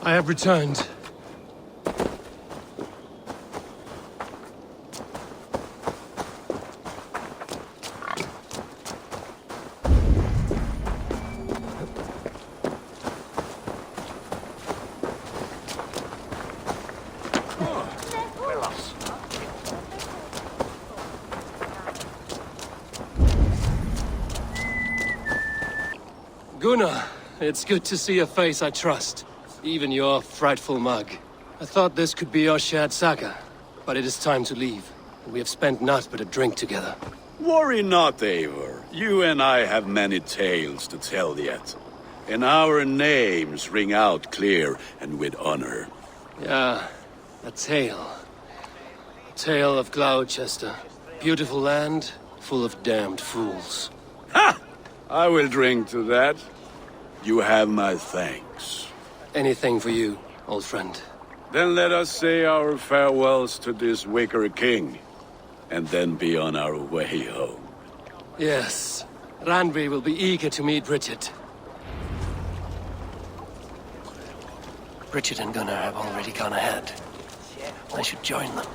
I have returned. Gunnar, it's good to see a face I trust. Even your frightful mug. I thought this could be our shared saga, but it is time to leave. We have spent naught but a drink together. Worry not, Eivor. You and I have many tales to tell yet. And our names ring out clear and with honor. Yeah, a tale. A tale of Gloucester. Beautiful land, full of damned fools. Ha! I will drink to that. You have my thanks. Anything for you, old friend. Then let us say our farewells to this Wicker King, and then be on our way home. Yes, Randvi will be eager to meet Bridget. Bridget and Gunnar have already gone ahead. I should join them.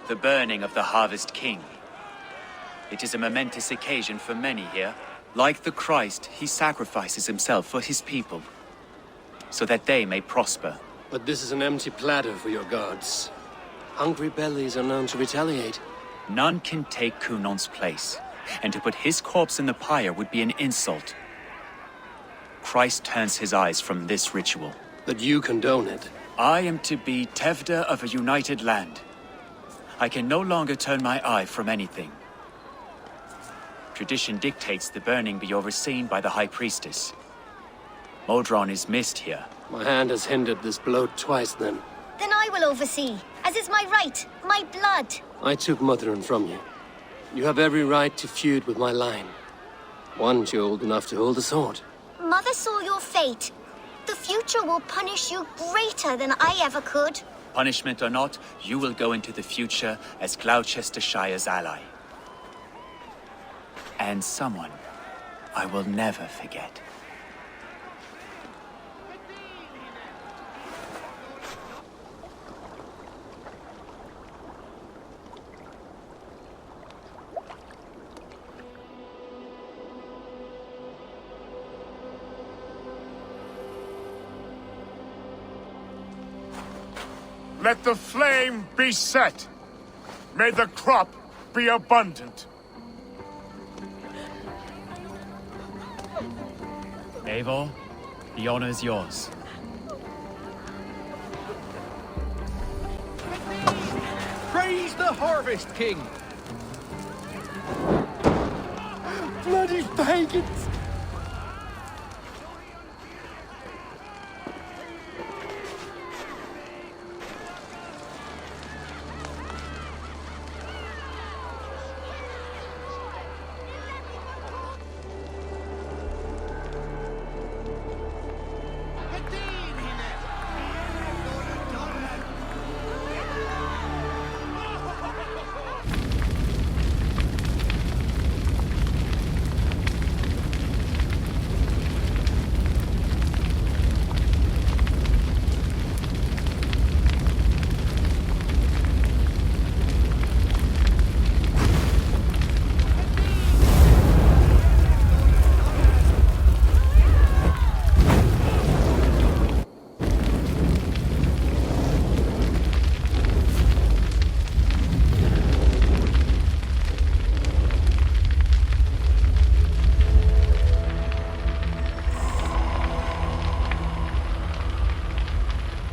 The burning of the Harvest King. It is a momentous occasion for many here. Like the Christ, he sacrifices himself for his people, so that they may prosper. But this is an empty platter for your gods. Hungry bellies are known to retaliate. None can take Kunon's place, and to put his corpse in the pyre would be an insult. Christ turns his eyes from this ritual. But you condone it. I am to be Tewdwr of a united land. I can no longer turn my eye from anything. Tradition dictates the burning be overseen by the High Priestess. Modron is missed here. My hand has hindered this blow twice then. Then I will oversee, as is my right, my blood. I took Mother'n from you. You have every right to feud with my line. Once you're old enough to hold a sword. Mother saw your fate. The future will punish you greater than I ever could. Punishment or not, you will go into the future as Gloucestershire's ally. And someone I will never forget. Let the flame be set. May the crop be abundant. Eivor, the honor is yours. Praise the Harvest King! Bloody pagans!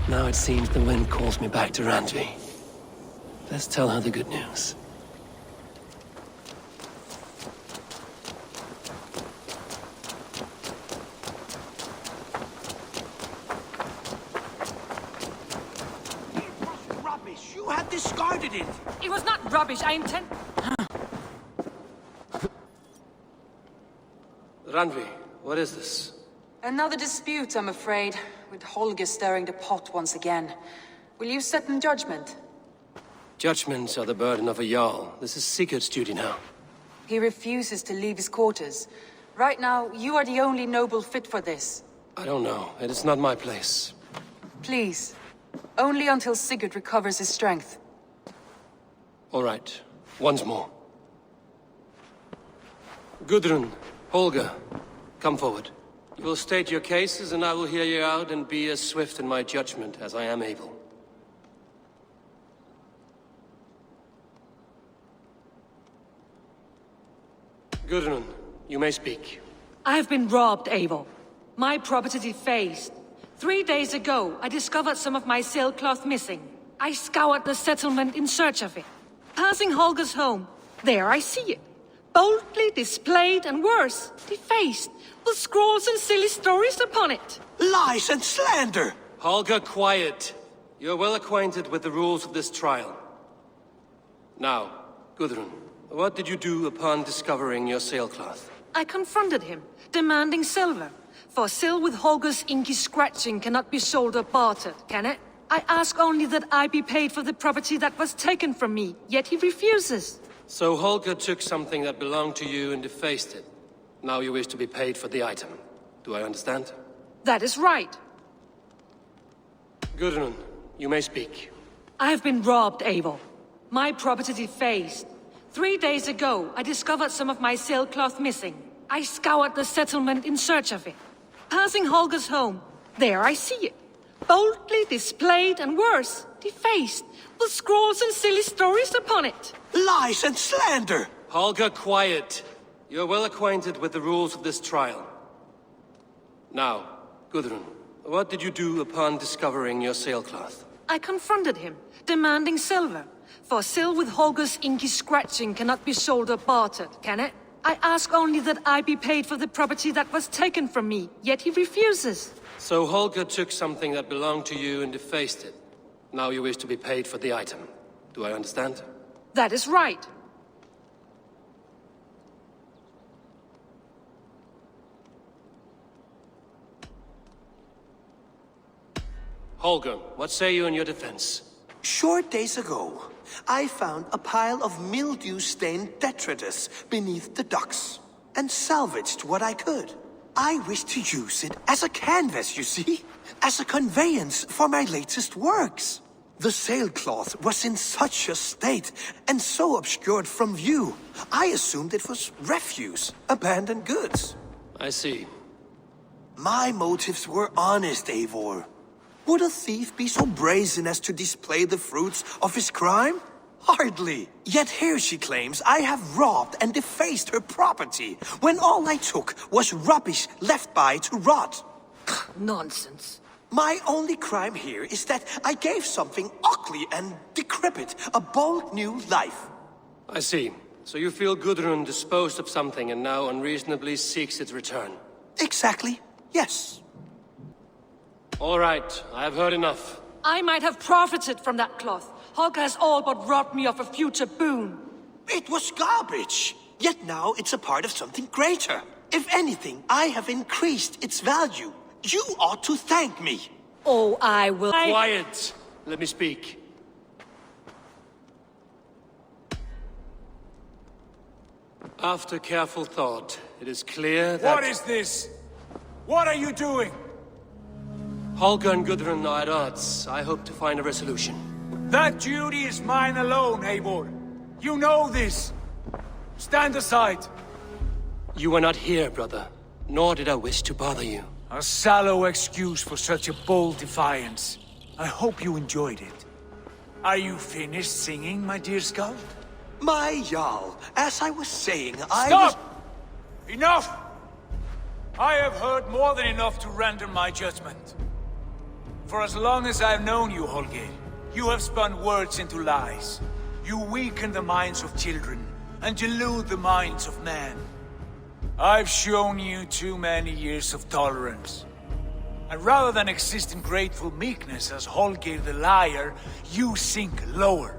Now it seems the wind calls me back to Randvi. Let's tell her the good news. Rubbish! You had discarded it! It was not rubbish, I intend... Randvi, what is this? Another dispute, I'm afraid, with Holger stirring the pot once again. Will you sit in judgment? Judgments are the burden of a Jarl. This is Sigurd's duty now. He refuses to leave his quarters. Right now, you are the only noble fit for this. I don't know. It is not my place. Please. Only until Sigurd recovers his strength. All right. Once more. Gudrun, Holger, come forward. You will state your cases, and I will hear you out and be as swift in my judgment as I am able. Gudrun, you may speak. I have been robbed, Eivor. My property defaced. 3 days ago, I discovered some of my sailcloth missing. I scoured the settlement in search of it. Passing Holger's home, there I see it. Boldly displayed and worse, defaced, with scrawls and silly stories upon it. Lies and slander! Holger, quiet. You're well acquainted with the rules of this trial. Now, Gudrun, what did you do upon discovering your sailcloth? I confronted him, demanding silver. For sil with Holger's inky scratching cannot be sold or bartered, can it? I ask only that I be paid for the property that was taken from me, yet he refuses. So Holger took something that belonged to you and defaced it. Now you wish to be paid for the item. Do I understand? That is right. Gudrun, you may speak. I have been robbed, Eivor. My property defaced. 3 days ago, I discovered some of my sailcloth missing. I scoured the settlement in search of it. Passing Holger's home, there I see it. Boldly displayed and worse, defaced, with scrawls and silly stories upon it. Lies and slander! Holger, quiet. You're well acquainted with the rules of this trial. Now, Gudrun, what did you do upon discovering your sailcloth? I confronted him, demanding silver. For sil with Holger's inky scratching cannot be sold or bartered, can it? I ask only that I be paid for the property that was taken from me, yet he refuses. So Holger took something that belonged to you and defaced it. Now you wish to be paid for the item. Do I understand? That is right. Holger, what say you in your defense? Short days ago, I found a pile of mildew-stained detritus beneath the docks, and salvaged what I could. I wish to use it as a canvas, you see? As a conveyance for my latest works. The sailcloth was in such a state, and so obscured from view, I assumed it was refuse, abandoned goods. I see. My motives were honest, Eivor. Would a thief be so brazen as to display the fruits of his crime? Hardly. Yet here she claims I have robbed and defaced her property, when all I took was rubbish left by to rot. Nonsense. My only crime here is that I gave something ugly and decrepit a bold new life. I see. So you feel Gudrun disposed of something and now unreasonably seeks its return? Exactly, yes. All right, I have heard enough. I might have profited from that cloth. Holger has all but robbed me of a future boon. It was garbage. Yet now it's a part of something greater. If anything, I have increased its value. You ought to thank me. Oh, I will. Quiet! Let me speak. After careful thought, it is clear that... What is this? What are you doing? Holger and Gudrun are at odds. I hope to find a resolution. That duty is mine alone, Eivor. You know this. Stand aside. You were not here, brother. Nor did I wish to bother you. A sallow excuse for such a bold defiance. I hope you enjoyed it. Are you finished singing, my dear Skald? My Jarl, as I was saying, Stop! Enough! I have heard more than enough to render my judgment. For as long as I've known you, Holger, you have spun words into lies. You weaken the minds of children, and delude the minds of men. I've shown you too many years of tolerance. And rather than exist in grateful meekness as Holger the liar, you sink lower.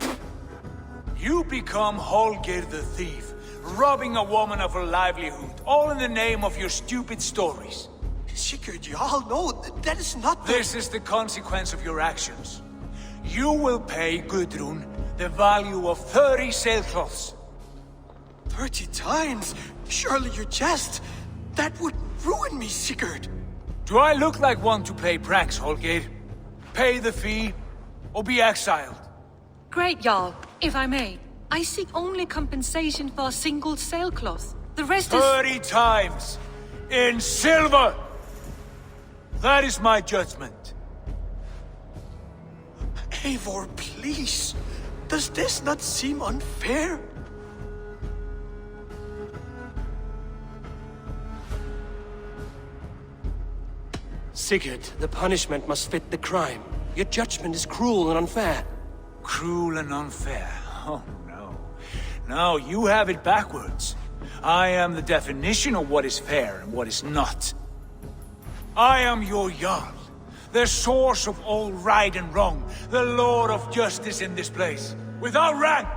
You become Holger the thief, robbing a woman of her livelihood, all in the name of your stupid stories. Sigurd, Jarl, no, that is not the... This is the consequence of your actions. You will pay Gudrun the value of 30 sailcloths. 30 times? Surely you jest. That would ruin me, Sigurd. Do I look like one to play pranks, Holgate? Pay the fee, or be exiled. Great, Jarl. If I may, I seek only compensation for a single sailcloth. The rest is... 30 times! In silver! That is my judgment. Eivor, please. Does this not seem unfair? Sigurd, the punishment must fit the crime. Your judgment is cruel and unfair. Cruel and unfair. Oh, no. No, you have it backwards. I am the definition of what is fair and what is not. I am your Jarl, the source of all right and wrong, the Lord of justice in this place. Without rank,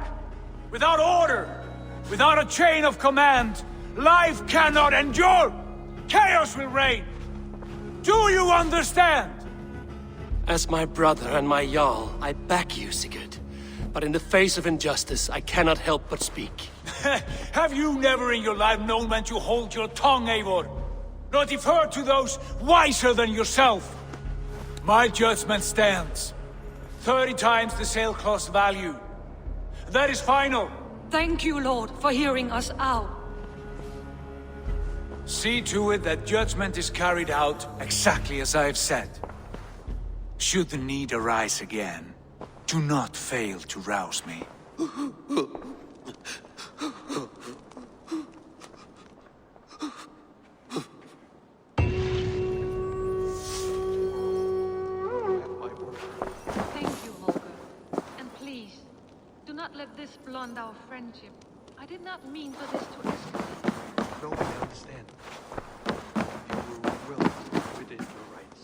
without order, without a chain of command, life cannot endure. Chaos will reign. Do you understand? As my brother and my Jarl, I back you, Sigurd. But in the face of injustice, I cannot help but speak. Have you never in your life known when to hold your tongue, Eivor? Nor defer to those wiser than yourself? My judgment stands. 30 times the sailcloth's value. That is final. Thank you, Lord, for hearing us out. See to it that judgment is carried out exactly as I have said. Should the need arise again, do not fail to rouse me. Thank you, Holger. And please, do not let this blunt our friendship. I did not mean for this to escalate. No, I understand. You were willing to within your rights.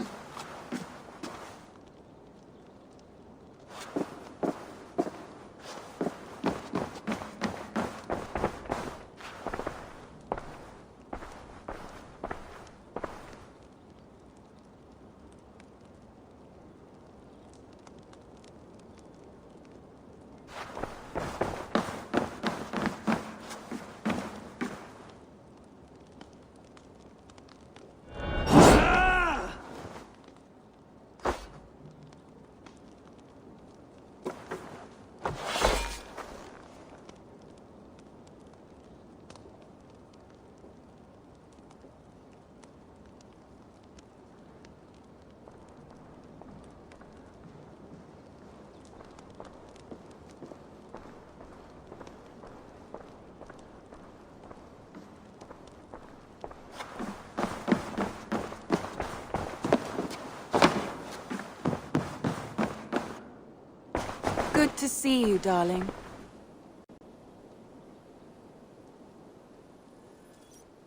Good to see you, darling.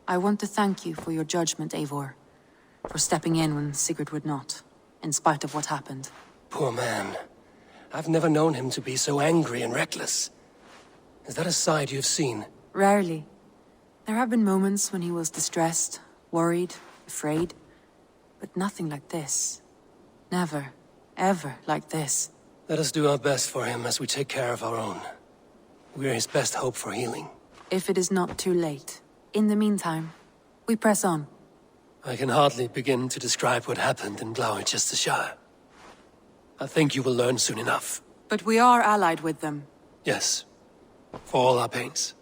I want to thank you for your judgment, Eivor. For stepping in when Sigurd would not, in spite of what happened. Poor man. I've never known him to be so angry and reckless. Is that a side you've seen? Rarely. There have been moments when he was distressed, worried, afraid. But nothing like this. Never, ever like this. Let us do our best for him as we take care of our own. We're his best hope for healing. If it is not too late. In the meantime, we press on. I can hardly begin to describe what happened in Glowecestrescire. I think you will learn soon enough. But we are allied with them. Yes. For all our pains.